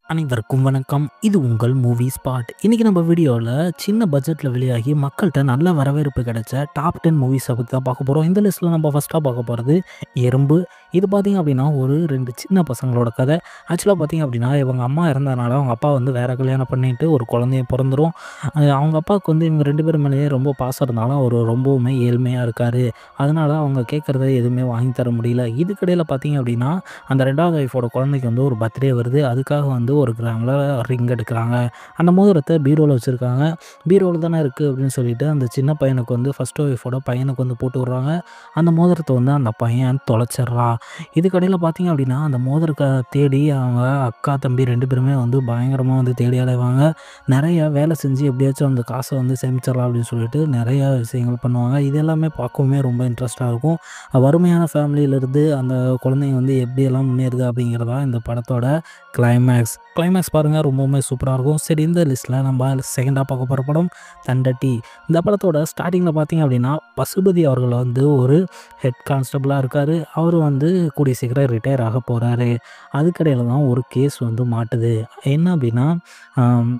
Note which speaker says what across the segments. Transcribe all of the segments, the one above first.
Speaker 1: அனைவருக்கும் வணக்கம். இது உங்கள் மூவி ஸ்பாட். இன்னைக்கு நம்ம வீடியோல சின்ன பட்ஜெட்ல வெளியாகி மக்கள்ட்ட நல்ல வரவேற்பு கிடைச்ச டாப் 10 மூவிஸ பத்தி தான் பார்க்க போறோம். இந்த லிஸ்ட்ல நம்ம ஃபர்ஸ்ட்டா பார்க்க போறது எறும்பு. இது பார்த்தீங்க அப்படின்னா, ஒரு 2 சின்ன பசங்களோட கதை. ஆக்சுவலா பார்த்தீங்க அப்படின்னா, இவங்க அம்மா இறந்ததுனால அவங்க அப்பா வந்து வேற கல்யாணம் பண்ணிட்டு ஒரு குழந்தையும் பொறந்துரும். அவங்க அப்பாவுக்கு வந்து இவங்க 2 பேர் மேலேயே ரொம்ப பாசம் இருந்தாலும், அவரு ரொம்பவுமே ஏழ்மையா இருக்காரு. அதனால அவங்க கேட்கறத எதுவுமே வாங்கி தர முடியல. இதுக்கிடையில பார்த்தீங்க அப்படின்னா, அந்த 2வது ஒய்ஃபோட குழந்தைக்கு வந்து ஒரு பர்த்டே வருது. அதுக்காக வந்து ஒரு கிராம்ல ரிங் எடுக்குறாங்க. அந்த மோதிரத்த பீரோல வச்சிருக்காங்க. பீரோல தானே இருக்கு அப்படின்னு சொல்லிட்டு அந்த சின்ன பையனுக்கு வந்து ஃபர்ஸ்ட் ஒய்ஃபோட பையனுக்கு வந்து போட்டு விடுறாங்க. அந்த மோதிரத்த வந்து அந்த பையன் தொலைச்சிடுறான். இதுக்கிடையில பார்த்தீங்க அப்படின்னா, அந்த மோதிரத்த தேடி அவங்க அக்கா, தம்பி 2 பேருமே வந்து பயங்கரமா வந்து தேடி அலைவாங்க. நெறைய வேலை செஞ்சு எப்படியாச்சும் அந்த காச வந்து சேமிச்சிடலாம் அப்படின்னு சொல்லிட்டு நெறைய விஷயங்கள் பண்ணுவாங்க. இது எல்லாமே பார்க்கவுமே ரொம்ப இன்ட்ரெஸ்ட்டா இருக்கும். வறுமையான ஃபேமிலியிலேருந்து அந்த குழந்தைங்க வந்து எப்படியெல்லாம் முன்னேறுது அப்படிங்கிறது தான் இந்த படத்தோட கிளைமேக்ஸ். கிளைமேக்ஸ் பாருங்க ரொம்பவுமே சூப்பரா இருக்கும். சரி, இந்த லிஸ்ட்ல நம்ம செகண்டா பார்க்க போற படம் தண்டட்டி. இந்த படத்தோட ஸ்டார்ட்டிங்ல பார்த்தீங்க அப்படின்னா, பசுபதி அவர்கள் வந்து ஒரு ஹெட் கான்ஸ்டபிளா இருக்காரு. அவரு வந்து கூடிய சீக்கிரம் ரிட்டயர் ஆக போறாரு. அதுக்கிடையில தான் ஒரு கேஸ் வந்து மாட்டுது. என்ன அப்படின்னா, அம்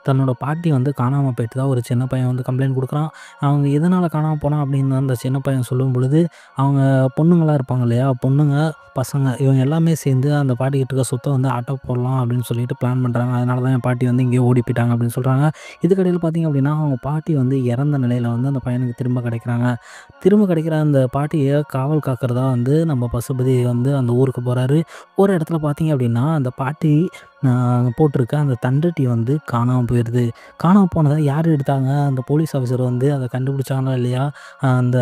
Speaker 1: தன்னோட பாட்டி வந்து காணாம போயிட்டதா ஒரு சின்ன பையன் வந்து கம்ப்ளைண்ட் குடுக்குறான். அவங்க எதனால காணாம போனான் அப்படின்னு அந்த சின்ன பையன் சொல்லும்பொழுது, அவங்க பொண்ணுங்களா இருப்பாங்க இல்லையா? பொண்ணுங்க, பசங்க இவங்க எல்லாமே சேர்ந்து அந்த பாட்டிக்கிட்ட இருக்க சொத்த வந்து அட்ட போடலாம் அப்படின்னு சொல்லிட்டு பிளான் பண்றாங்க. அதனால தான் என் பாட்டி வந்து எங்கேயோ ஓடி போயிட்டாங்க அப்படின்னு சொல்றாங்க. இதுக்கிடையில பார்த்தீங்க அப்படின்னா, அவங்க பாட்டி வந்து இறந்த நிலையில வந்து அந்த பையனுக்கு திரும்ப கிடைக்கிறாங்க. திரும்ப கிடைக்கிற அந்த பாட்டிய காவல் காக்கிறதா வந்து நம்ம பசுபதி வந்து அந்த ஊருக்கு போறாரு. ஒரு இடத்துல பார்த்தீங்க அப்படின்னா, அந்த பாட்டி போட்டிருக்க அந்த தண்டட்டி வந்து காணாம போயிருது. காணாம போனத யார் எடுத்தாங்க? அந்த போலீஸ் ஆஃபீசர் வந்து அத கண்டுபிடிச்சாங்களா இல்லையா? அந்த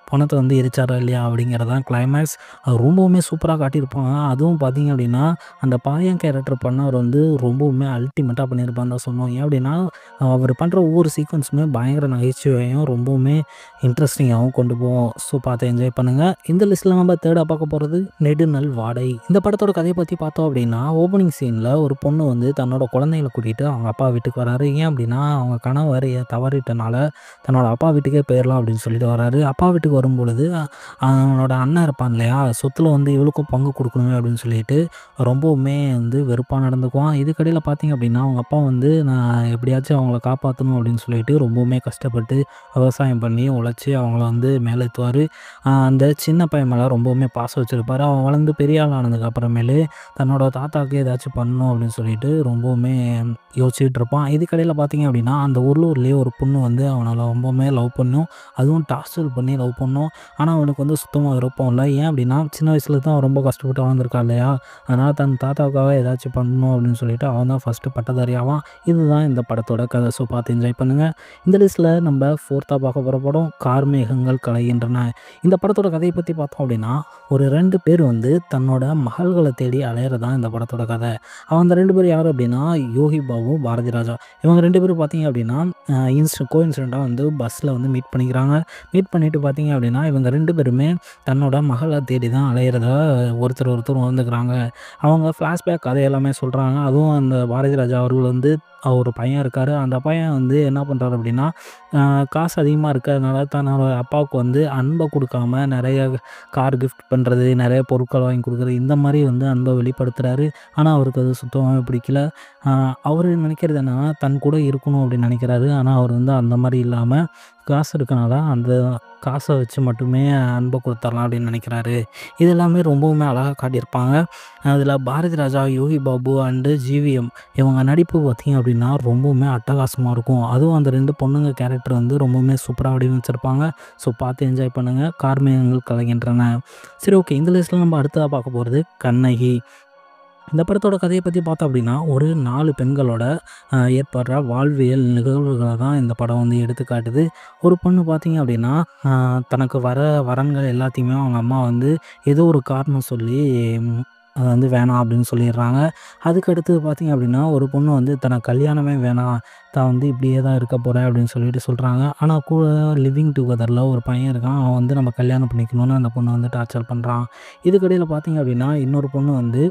Speaker 1: பணத்த வந்து எரிச்சாரா இல்லையா? அப்படிங்கிறது தான் கிளைமேக்ஸ். அது ரொம்பவுமே சூப்பரா காட்டியிருப்பாங்க. அதுவும் பார்த்தீங்க அப்படின்னா, அந்த பாயன் கேரக்டர் பண்ணவர் வந்து ரொம்பவுமே அல்டிமேட்டா பண்ணியிருப்பாருன்னு தான் சொல்லணும். ஏன் அப்படின்னா, அவர் பண்ற ஒவ்வொரு சீக்வென்ஸுமே பயங்கர நகைச்சுவையும், ரொம்பவுமே இன்ட்ரெஸ்டிங்காவும் கொண்டு போகும். ஸோ பார்த்து என்ஜாய் பண்ணுங்க. இந்த லிஸ்ட்ல நம்ம தேர்டா பார்க்க போறது நெடுநல் வாடை. இந்த படத்தோட கதைய பத்தி பார்த்தோம் அப்படின்னா, ஓப்பனிங் சீன்ல ஒரு பொண்ணு வந்து தன்னோட குழந்தைகள கூட்டிட்டு அவங்க அப்பா வீட்டுக்கு வராரு. ஏன் அப்படின்னா, அவங்க கணவர் தவறிட்டனால தன்னோட அப்பா வீட்டுக்கே போயிரலாம் அப்படின்னு சொல்லிட்டு வராரு. அப்பா வீட்டுக்கு வரும்பொழுது, அவனோட அண்ணன் இருப்பான் இல்லையா? சொத்துல வந்து இவளுக்கும் பங்கு குடுக்கணுமே அப்படின்னு சொல்லிட்டு ரொம்பவுமே வந்து வெறுப்பா நடந்துக்குவான். இதுக்கிடையில பார்த்தீங்க அப்படின்னா, அவங்க அப்பா வந்து நான் எப்படியாச்சும் அவங்கள காப்பாத்தணும் அப்படின்னு சொல்லிட்டு ரொம்பவுமே கஷ்டப்பட்டு விவசாயம் பண்ணி உழைச்சு அவங்கள வந்து மேலேத்துவாரு. அந்த சின்ன பையன் மேல ரொம்பவுமே பாசம் வச்சிருப்பாரு. அவன் வளர்ந்து பெரிய ஆள் ஆனதுக்கு அப்புறமேலு தன்னோட தாத்தாவுக்கு ஏதாச்சும் பண்ணணும் அப்படின்னு சொல்லிட்டு ரொம்பவுமே யோசிச்சுட்டு இருப்பான். இதுக்கிடையில பார்த்தீங்க அப்படின்னா, அந்த உள்ளூர்லேயே ஒரு பொண்ணு வந்து அவன ரொம்பவுமே லவ் பண்ணும். அதுவும் டார்ச்சர் பண்ணி லவ் பண்ணும். ஆனா, அவனுக்கு வந்து சுத்தமா விருப்பம் இல்ல. ஏன் அப்படின்னா, சின்ன வயசுல தான் அவன் ரொம்ப கஷ்டப்பட்டு வளர்ந்துருக்கான் இல்லையா? அதனால தன் தாத்தாவுக்காக ஏதாச்சும் பண்ணணும் அப்படின்னு சொல்லிட்டு அவன் தான் ஃபர்ஸ்ட்டு பட்டதாரி ஆவான். இதுதான் இந்த படத்தோட கதை. ஸோ பார்த்து என்ஜாய் பண்ணுங்க. இந்த லிஸ்ட்ல நம்ம 4தா பார்க்க போற படம் கார்மேகங்கள் கலைகின்றன. இந்த படத்தோட கதைய பத்தி பார்த்தோம் அப்படின்னா, ஒரு 2 பேர் வந்து தன்னோட மகள்கள தேடி அலையறது தான் இந்த படத்தோட கதை. அந்த 2 பேர் யாரு அப்படின்னா, யோகி பாபு, பாரதி ராஜா. இவங்க 2 பேரும் பார்த்தீங்க அப்படின்னா, கோஇன்சிடென்ட்டா வந்து பஸ்ல வந்து மீட் பண்ணிக்கிறாங்க. மீட் பண்ணிட்டு பார்த்தீங்க அப்படின்னா, இவங்க 2 பேருமே தன்னோட மகள தேடி தான் அலையிறதா ஒருத்தர் உணர்ந்துக்கிறாங்க. அவங்க ஃப்ளாஷ்பேக் கதை எல்லாமே சொல்றாங்க. அதுவும் அந்த பாரதி ராஜா அவர்கள் வந்து ஒரு பையன் இருக்காரு. அந்த பையன் வந்து என்ன பண்றாரு அப்படின்னா, அ காசு அதிகமா இருக்கிறதுனால தன்னோட அப்பாவுக்கு வந்து அன்ப குடுக்காம நெறைய கார் கிஃப்ட் பண்றது, நெறைய பொருட்கள் வாங்கி குடுக்குறது, இந்த மாரி வந்து அன்ப வெளிப்படுத்துறாரு. ஆனா, அவருக்கு அது சுத்தமாவே பிடிக்கல. அ அவரு நினைக்கிறது என்னன்னா, தன் கூட இருக்கணும் அப்படின்னு நினைக்கிறாரு. ஆனா, அவர் வந்து அந்த மாரி இல்லாம காசு இருக்கனால அந்த காச வச்சு மட்டுமே அன்ப குடுத்துரலாம் அப்படின்னு நினைக்கிறாரு. இது எல்லாமே ரொம்பவுமே அழகா காட்டியிருப்பாங்க. அதில பாரதி ராஜா, யோகி பாபு அண்டு ஜிவிஎம் இவங்க நடிப்பு பார்த்தீங்க அப்படின்னா, ரொம்பவுமே அட்டகாசமா இருக்கும். அதுவும் அந்த 2 பொண்ணுங்க கேரக்டர் வந்து ரொம்பவுமே சூப்பரா வடிவமைச்சிருப்பாங்க. ஸோ பார்த்து என்ஜாய் பண்ணுங்க. கார்மேகங்கள் கலைகின்றன. சரி, ஓகே. இந்த லிஸ்ட்ல நம்ம அடுத்ததா பார்க்க போறது கண்ணகி. இந்த படத்தோட கதைய பத்தி பார்த்தோம் அப்படின்னா, ஒரு 4 பெண்களோட ஏற்படுற வாழ்வியல் நிகழ்வுகள தான் இந்த படம் வந்து எடுத்துக்காட்டுது. ஒரு பொண்ணு பார்த்தீங்க அப்படின்னா, அ தனக்கு வர வரன்கள் எல்லாத்தையுமே அவங்க அம்மா வந்து ஏதோ ஒரு காரணம் சொல்லி அது வந்து வேணாம் அப்படின்னு சொல்லிடுறாங்க. அதுக்கு அடுத்தது பார்த்தீங்க அப்படின்னா, ஒரு பொண்ணு வந்து தனக்கு கல்யாணமே வேணாம், தான் வந்து இப்படியே தான் இருக்க போகிறேன் அப்படின்னு சொல்லிட்டு சொல்கிறாங்க. ஆனால் கூட லிவிங் டுகெதரில் ஒரு பையன் இருக்கான். அவன் வந்து நம்ம கல்யாணம் பண்ணிக்கணும்னு அந்த பொண்ணை வந்து டார்ச்சர் பண்ணுறான். இதுக்கிடையில் பார்த்தீங்க அப்படின்னா இன்னொரு பொண்ணு வந்து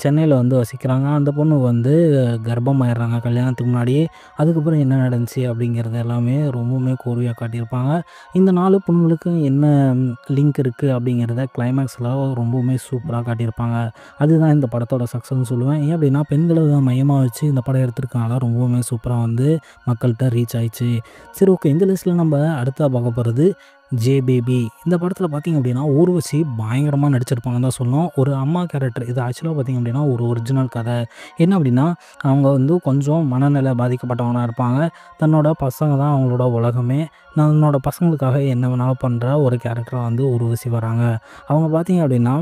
Speaker 1: சென்னையில் வந்து வசிக்கிறாங்க. அந்த பொண்ணு வந்து கர்ப்பமாயிடுறாங்க கல்யாணத்துக்கு முன்னாடியே. அதுக்கப்புறம் என்ன நடந்துச்சு அப்படிங்கிறது எல்லாமே ரொம்பவுமே கோர்வையாக காட்டியிருப்பாங்க. இந்த 4 பொண்ணுங்களுக்கு என்ன லிங்க் இருக்குது அப்படிங்கிறத கிளைமேக்ஸில் ரொம்பவுமே சூப்பராக காட்டியிருப்பாங்க. அதுதான் இந்த படத்தோட சக்ஸஸ்ன்னு சொல்லுவேன். ஏன் அப்படின்னா பெண்களை மையமாக வச்சு இந்த படம் எடுத்திருக்கனால ரொம்பவுமே சூப்பராக வந்து மக்கள்கிட்ட ரீச் ஆயிடுச்சு. சரி, ஓகே. இந்த லிஸ்ட்டில் நம்ம அடுத்தா பார்க்க போகிறது ஜே பேபி. இந்த படத்தில் பார்த்திங்க அப்படின்னா ஊர்வசி பயங்கரமாக நடிச்சிருப்பாங்கன்னு தான் சொல்லணும். ஒரு அம்மா கேரக்டர். இது ஆக்சுவலாக பார்த்திங்க அப்படின்னா ஒரு ஒரிஜினல் கதை. என்ன அப்படின்னா அவங்க வந்து கொஞ்சம் மனநிலை பாதிக்கப்பட்டவங்களாக இருப்பாங்க. தன்னோட பசங்க தான் அவங்களோட உலகமே. தன்னோட பசங்களுக்காக என்ன வேணாலும் பண்ணுற ஒரு கேரக்டராக வந்து ஊர்வசி வராங்க. அவங்க பார்த்திங்க அப்படின்னா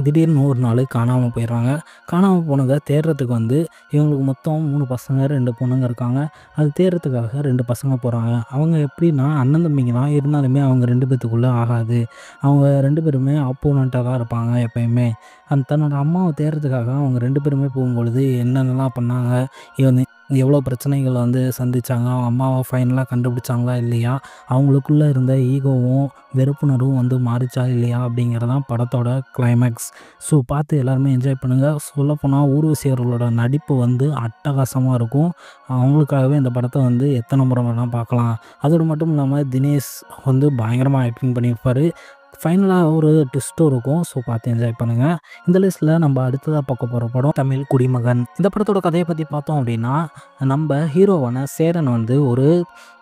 Speaker 1: திடீர்னு ஒரு நாள் காணாமல் போயிடுறாங்க. காணாமல் போனதை தேடுறதுக்கு வந்து இவங்களுக்கு மொத்தம் 3 பசங்க 2 பொண்ணுங்க இருக்காங்க. அது தேடுறதுக்காக 2 பசங்க போகிறாங்க. அவங்க எப்படின்னா அண்ணன் தம்பிங்க தான், இருந்தாலுமே அவங்க 2 பேத்துக்குள்ளே ஆகாது. அவங்க 2 பேருமே அப்போனண்ட்டாக தான் இருப்பாங்க எப்பயுமே. தன்னோட அம்மாவை தேடுறதுக்காக அவங்க 2 பேருமே போகும்பொழுது என்னென்னலாம் பண்ணாங்க, இவன் எவ்வளோ பிரச்சனைகள் வந்து சந்திச்சாங்க, அவங்க அம்மாவை ஃபைனலாக கண்டுபிடிச்சாங்களா இல்லையா, அவங்களுக்குள்ளே இருந்த ஈகோவும் வெறுப்புணர்வும் வந்து மாறிச்சா இல்லையா அப்படிங்கிறதான் படத்தோட கிளைமேக்ஸ். ஸோ பார்த்து எல்லாருமே என்ஜாய் பண்ணுங்கள். சொல்லப்போனால் ஊர்வசி அவர்களோட நடிப்பு வந்து அட்டகாசமாக இருக்கும். அவங்களுக்காகவே இந்த படத்தை வந்து எத்தனை முறை வேணால் பார்க்கலாம். அதோடு மட்டும் இல்லாமல் தினேஷ் வந்து பயங்கரமாக ஆக்டிங் பண்ணியிருப்பார். ஃபைனலாக ஒரு ட்விஸ்ட்டும் இருக்கும். ஸோ பார்த்து என்ஜாய் பண்ணுங்கள். இந்த லிஸ்ட்டில் நம்ம அடுத்ததாக பார்க்க போகிற படம் தமிழ் குடிமகன். இந்த படத்தோட கதையை பற்றி பார்த்தோம் அப்படின்னா நம்ம ஹீரோவான சேரன் வந்து ஒரு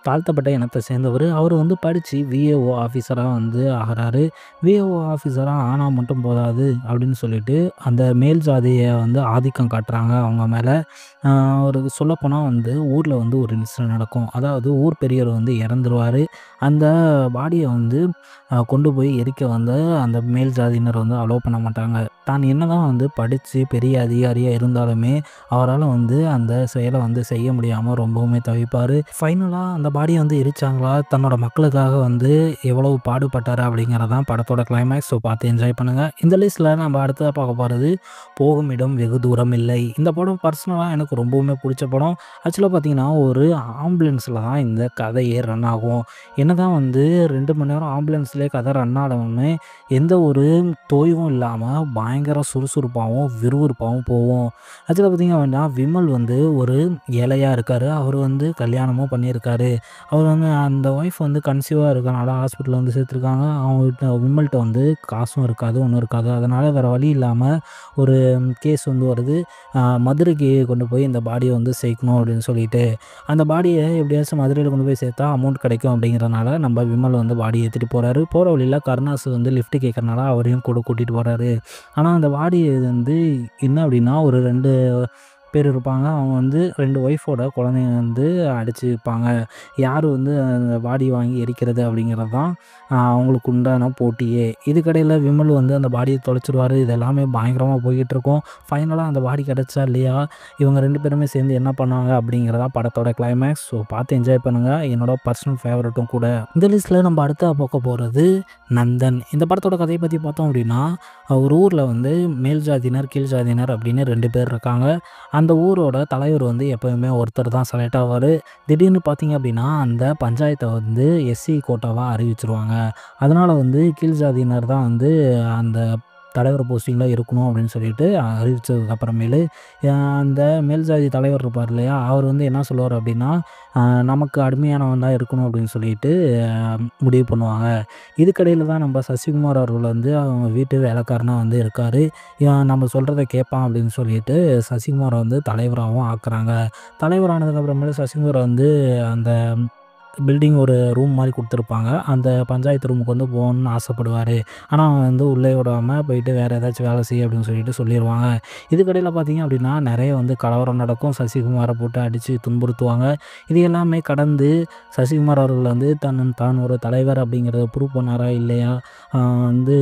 Speaker 1: தாழ்த்தப்பட்ட இனத்தை சேர்ந்தவர். அவர் வந்து படித்து விஏஓ ஆஃபீஸராக வந்து ஆகிறாரு. விஏஓ ஆஃபீஸராக ஆனால் மட்டும் போதாது அப்படின்னு சொல்லிட்டு அந்த மேல் ஜாதியை வந்து ஆதிக்கம் காட்டுறாங்க அவங்க மேலே. ஒரு சொல்லப்போனால் வந்து ஊரில் வந்து ஒரு இன்சிடென்ட் நடக்கும். அதாவது ஊர் பெரியவர் வந்து இறந்துருவார். அந்த பாடியை வந்து கொண்டு போய் எரிக்க வந்து அந்த மேல் ஜாதியினர் வந்து அலோவ் பண்ண மாட்டாங்க. தான் என்ன தான் வந்து படித்து பெரிய அதிகாரியாக இருந்தாலுமே அவரால் வந்து அந்த செயலை வந்து செய்ய முடியாமல் ரொம்பவுமே தவிப்பார். ஃபைனலாக அந்த பாடியை வந்து எரிச்சாங்களா, தன்னோட மக்களுக்காக வந்து எவ்வளவு பாடுபட்டார் அப்படிங்கிறதான் படத்தோட கிளைமேக்ஸ். ஸோ பார்த்து என்ஜாய் பண்ணுங்கள். இந்த லிஸ்ட்டில் நம்ம அடுத்ததாக பார்க்க போகிறது போகும் இடம் வெகு தூரம் இல்லை. இந்த படம் பர்சனலாக எனக்கு ரொம்பவுமே பிடிச்ச படம். ஆக்சுவலாக பார்த்தீங்கன்னா ஒரு ஆம்புலன்ஸில் தான் இந்த கதையே ரன் ஆகும். என்ன தான் வந்து 2 மணி நேரம் ஆம்புலன்ஸ்லேயே கதை ரன் ஆனாலுமே எந்த ஒரு தோய்வும் இல்லாமல் பயங்கர சுறுசுறுப்பாகவும் விறுவிறுப்பாகவும் போகும். ஆக்சுவலாக பார்த்திங்க அப்படின்னா விமல் வந்து ஒரு ஏழையாக இருக்கார். அவர் வந்து கல்யாணமும் பண்ணியிருக்காரு. அவர் வந்து அந்த ஒய்ஃப் வந்து கன்சீவாக இருக்கனால ஹாஸ்பிட்டலில் வந்து சேர்த்துருக்காங்க. அவங்ககிட்ட விமல்கிட்ட வந்து காசும் இருக்காது, ஒன்றும் இருக்காது. அதனால் வேறு வழி இல்லாமல் ஒரு கேஸ் வந்து வருது. மதுரைக்கு கொண்டு போய் இந்த பாடியை வந்து சேர்க்கணும் அப்படின்னு சொல்லிட்டு அந்த பாடியை எப்படியாச்சும் மதுரையில் கொண்டு போய் சேர்த்தா அமௌண்ட் கிடைக்கும் அப்படிங்கிறனால நம்ம விமல் வந்து பாடியை ஏற்றிட்டு போகிறாரு. போகிற வழியில் கருணாஸ் வந்து லிஃப்ட் கேட்கறனால அவரையும் கூட கூட்டிகிட்டு போகிறாரு. ஆனால் அந்த பாடி வந்து என்ன அப்படின்னா ஒரு 2 பேர் இருப்பாங்க. அவங்க வந்து 2 ஒய்ஃபோட குழந்தைங்க வந்து அடிச்சுப்பாங்க. யார் வந்து அந்த பாடி வாங்கி எரிக்கிறது அப்படிங்கிறது தான் அவங்களுக்கு உண்டான போட்டியே. இதுக்கடையில் விமல் வந்து அந்த பாடியை தொலைச்சிருவார். இது எல்லாமே பயங்கரமாக போய்கிட்டுருக்கும். ஃபைனலாக அந்த பாடி கிடச்சா இல்லையா, இவங்க 2 பேருமே சேர்ந்து என்ன பண்ணாங்க அப்படிங்கிறதா படத்தோட கிளைமேக்ஸ். ஸோ பார்த்து என்ஜாய் பண்ணுங்கள். என்னோட பர்சனல் ஃபேவரட்டும் கூட. இந்த லிஸ்ட்டில் நம்ம அடுத்த பார்க்க போகிறது நந்தன். இந்த படத்தோட கதையை பற்றி பார்த்தோம் அப்படின்னா ஒரு ஊரில் வந்து மேல் ஜாதியினர் கீழ் ஜாதியினர் அப்படின்னு 2 பேர் இருக்காங்க. அந்த ஊரோட தலைவர் வந்து எப்போயுமே ஒருத்தர் தான் செலக்ட் ஆவார். திடீர்னு பார்த்திங்க அப்படின்னா அந்த பஞ்சாயத்தை வந்து எஸ்சி கோட்டாவாக அறிவிச்சிருவாங்க. அதனால் வந்து கீழ் ஜாதியினர் தான் வந்து அந்த தலைவர் போஸ்டிங்கில் இருக்கணும் அப்படின்னு சொல்லிட்டு அறிவித்ததுக்கு அப்புறமேலு அந்த மேல் ஜாதி தலைவர் இருப்பார் இல்லையா, அவர் வந்து என்ன சொல்லுவார் அப்படின்னா நமக்கு அடிமையானவன் தான் இருக்கணும் அப்படின்னு சொல்லிட்டு முடிவு பண்ணுவாங்க. இதுக்கடையில் தான் நம்ம சசிகுமார் அவர்கள் வந்து அவங்க வீட்டு வேலைக்காரனாக வந்து இருக்கார். நம்ம சொல்கிறத கேட்பான் அப்படின்னு சொல்லிட்டு சசிகுமாரை வந்து தலைவராகவும் ஆக்குறாங்க. தலைவரானதுக்கப்புறமேலு சசிகுமார் வந்து அந்த பில்டிங் ஒரு ரூம் மாதிரி கொடுத்துருப்பாங்க. அந்த பஞ்சாயத்து ரூமுக்கு வந்து போகணுன்னு ஆசைப்படுவார். ஆனால் அவன் வந்து உள்ளே விடாமல் போயிட்டு வேறு ஏதாச்சும் வேலை செய்ய அப்படின்னு சொல்லிட்டு சொல்லிடுவாங்க. இதுக்கடையில் பார்த்திங்க அப்படின்னா நிறைய வந்து கலவரம் நடக்கும். சசிகுமாரை போட்டு அடித்து துன்புறுத்துவாங்க. இது எல்லாமே கடந்து சசிகுமார் அவர்கள் வந்து தான் ஒரு தலைவர் அப்படிங்கிறத ப்ரூவ் பண்ணாரா இல்லையா, வந்து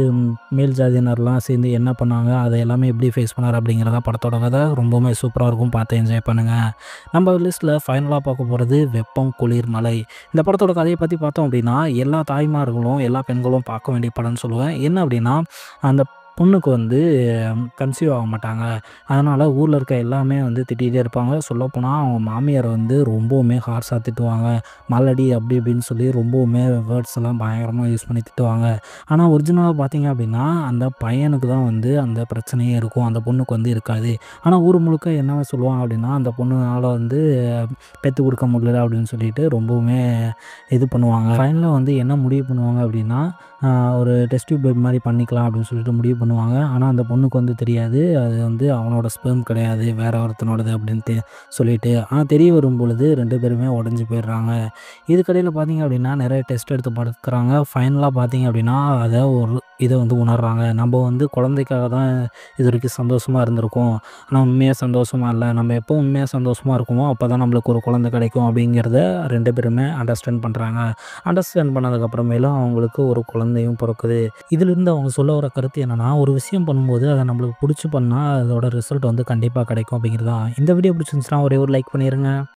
Speaker 1: மேல் ஜாதியினர்லாம் சேர்ந்து என்ன பண்ணாங்க, அதை எல்லாமே எப்படி ஃபேஸ் பண்ணார் அப்படிங்கிறத படத்தோட கதை ரொம்பவுமே சூப்பராக இருக்கும். பார்த்து என்ஜாய் பண்ணுங்கள். நம்ம லிஸ்ட்டில் ஃபைனலாக பார்க்க போகிறது வெப்பம் குளிர் மழை. இந்த படத்தோட கதையை பற்றி பார்த்தோம் அப்படின்னா எல்லா தாய்மார்களும் எல்லா பெண்களும் பார்க்க வேண்டிய படம்னு சொல்லுவேன். என்ன அப்படின்னா அந்த பொண்ணுக்கு வந்து கன்சீவ் ஆக மாட்டாங்க. அதனால ஊர்ல இருக்க எல்லாமே வந்து திட்டிகிட்டே இருப்பாங்க. சொல்லப்போனா அவங்க மாமியார் வந்து ரொம்பவுமே ஹார்ஸா திட்டுவாங்க. மலடி அப்படி இப்படின்னு சொல்லி ரொம்பவுமே வேர்ட்ஸ் எல்லாம் பயங்கரமா யூஸ் பண்ணி திட்டுவாங்க. ஆனா ஒரிஜினலா பார்த்தீங்க அப்படின்னா, அந்த பையனுக்கு தான் வந்து அந்த பிரச்சனையே இருக்கும். அந்த பொண்ணுக்கு வந்து இருக்காது. ஆனா ஊர் முழுக்க என்ன சொல்லுவாங்க அப்படின்னா, அந்த பொண்ணுனால வந்து பெத்து குடுக்க முடியல அப்படின்னு சொல்லிட்டு ரொம்பவுமே இது பண்ணுவாங்க. ஃபைனலா வந்து என்ன முடிவு பண்ணுவாங்க அப்படின்னா, அ ஒரு டெஸ்ட் டியூப் பேபி மாரி பண்ணிக்கலாம் அப்படின்னு சொல்லிட்டு முடிவு பண்ணுவாங்க. ஆனா அந்த பொண்ணுக்கு வந்து தெரியாது. அது வந்து அவனோட ஸ்பெர்ம் கிடையாது. வேற ஒருத்தனோடது அப்படின்ட்டு சொல்லிட்டு. ஆனா தெரிய வரும்பொழுது 2 பேருமே உடைஞ்சு போயிடுறாங்க. இதுக்கிடையில பார்த்தீங்க அப்படின்னா, நெறைய டெஸ்ட் எடுத்து பார்க்குறாங்க. ஃபைனலா பார்த்தீங்க அப்படின்னா, அத ஒரு இத வந்து உணர்றாங்க. நம்ப வந்து குழந்தைக்காக தான் இதுவரைக்கும் சந்தோஷமா இருந்திருக்கோம். ஆனா உண்மையா சந்தோஷமா இல்ல. நம்ம எப்போ உண்மையா சந்தோஷமா இருக்கோமோ, அப்பதான் நம்மளுக்கு ஒரு குழந்தை கிடைக்கும் அப்படிங்கிறத 2 பேருமே அண்டர்ஸ்டாண்ட் பண்றாங்க. அண்டர்ஸ்டாண்ட் பண்ணதுக்கப்புறமேலும் அவங்களுக்கு ஒரு குழந்தையும் பொறக்குது. இதிலிருந்து அவங்க சொல்ல வர கருத்து என்னன்னா, ஒரு விஷயம் பண்ணும்போது அத நம்மளுக்கு புடிச்சு பண்ணா, அதோட ரிசல்ட் வந்து கண்டிப்பா கிடைக்கும் அப்படிங்கிறது தான். இந்த வீடியோ பிடிச்சிருந்துச்சுன்னா ஒரே ஒரு லைக் பண்ணிருங்க.